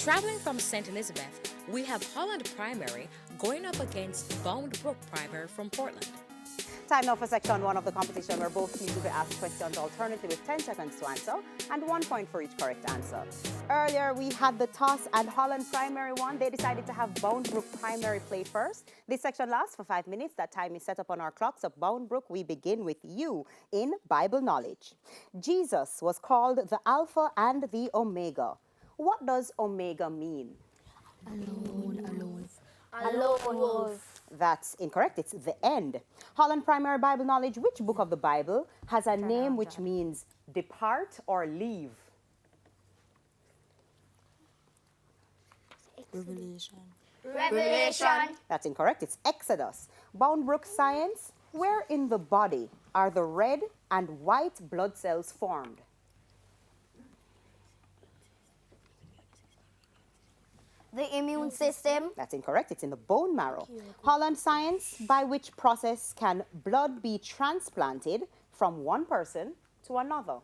Traveling from St. Elizabeth, we have Holland Primary going up against Boundbrook Primary from Portland. Time now for section 1 of the competition, where both teams will be asked questions alternately with 10 seconds to answer and 1 point for each correct answer. Earlier, we had the toss and Holland Primary won. They decided to have Boundbrook Primary play first. This section lasts for 5 minutes. That time is set up on our clock. So Boundbrook, we begin with you in Bible knowledge. Jesus was called the Alpha and the Omega. What does Omega mean? Alone. That's incorrect. It's the end. Holland Primary Bible knowledge. Which book of the Bible has a name which means depart or leave? Revelation. That's incorrect. It's Exodus. Boundbrook science. Where in the body are the red and white blood cells formed? The immune system. That's incorrect. It's in the bone marrow. Holland science. By which process can blood be transplanted from one person to another?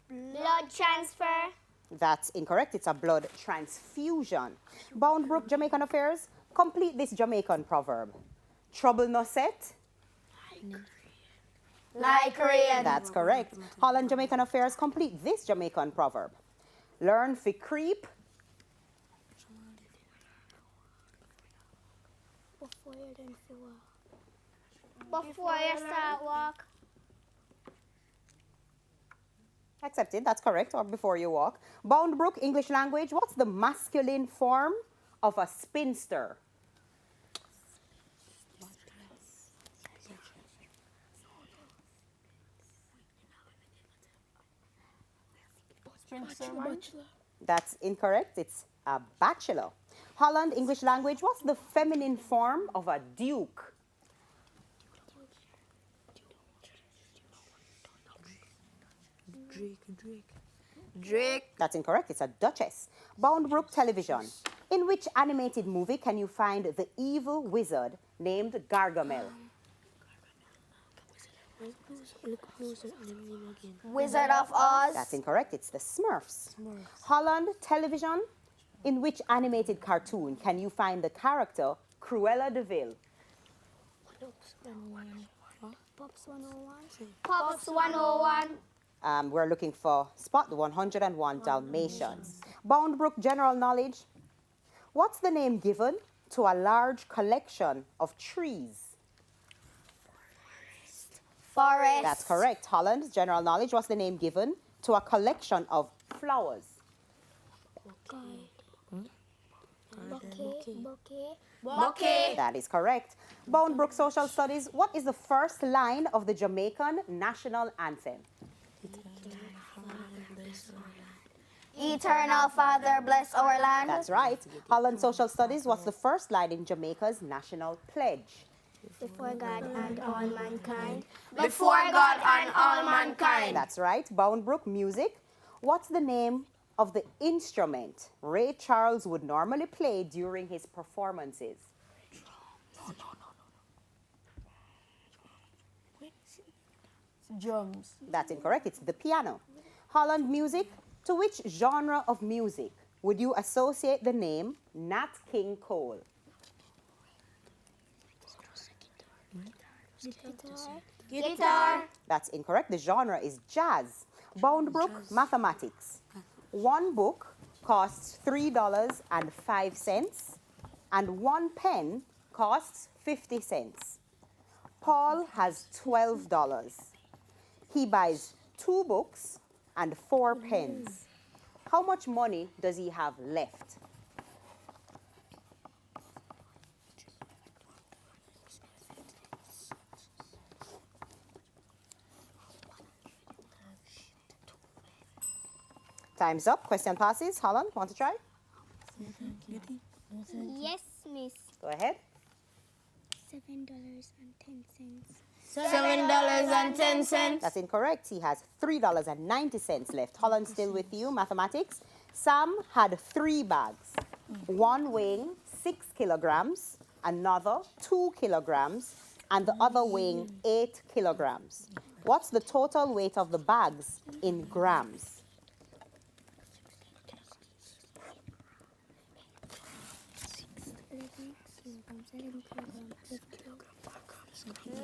Blood transfer. That's incorrect. It's a blood transfusion. Boundbrook Jamaican affairs. Complete this Jamaican proverb. Trouble no set. Like rain. That's correct. Holland Jamaican affairs. Complete this Jamaican proverb. Learn fi creep. Before you start walk. Accepted. That's correct. Or before you walk. Boundbrook English language. What's the masculine form of a spinster? That's incorrect. It's a bachelor. Holland English language. What's the feminine form of a duke? Drake. That's incorrect. It's a duchess. Boundbrook television. In which animated movie can you find the evil wizard named Gargamel? Wizard of Oz. That's incorrect. It's the Smurfs. Holland television. In which animated cartoon can you find the character Cruella de Vil? Pops 101. We're looking for Spot the 101 Dalmatians. Boundbrook general knowledge. What's the name given to a large collection of trees? Forest. That's correct. Holland general knowledge. What's the name given to a collection of flowers? Bouquet. That is correct. Boundbrook social studies. What is the first line of the Jamaican national anthem? Eternal Father, bless our land. That's right. Holland social studies. What's the first line in Jamaica's national pledge? Before God and all mankind. Before God and all mankind. That's right. Boundbrook music. What's the name of the instrument Ray Charles would normally play during his performances? Drums. That's incorrect. It's the piano. Holland music. To which genre of music would you associate the name Nat King Cole? Guitar. That's incorrect. The genre is jazz. Boundbrook mathematics. One book costs $3.05 and 1 pen costs 50 cents. Paul has $12. He buys 2 books and 4 pens. How much money does he have left? Time's up. Question passes. Holland, want to try? Yes, miss. Go ahead. $7.10. $7.10. That's incorrect. He has $3.90 left. Holland still with you. Mathematics. Sam had 3 bags. One weighing 6 kilograms, another 2 kilograms, and the other weighing 8 kilograms. What's the total weight of the bags in grams?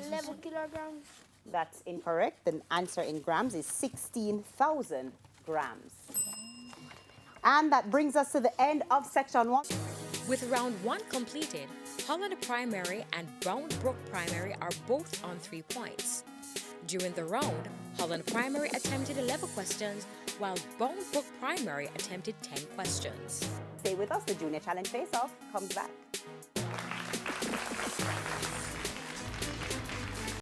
11 kilograms. That's incorrect. The answer in grams is 16,000 grams. And that brings us to the end of section 1. With round 1 completed, Holland Primary and Boundbrook Primary are both on 3 points. During the round, Holland Primary attempted 11 questions, while Boundbrook Primary attempted 10 questions. Stay with us. The Junior Challenge Face-Off comes back.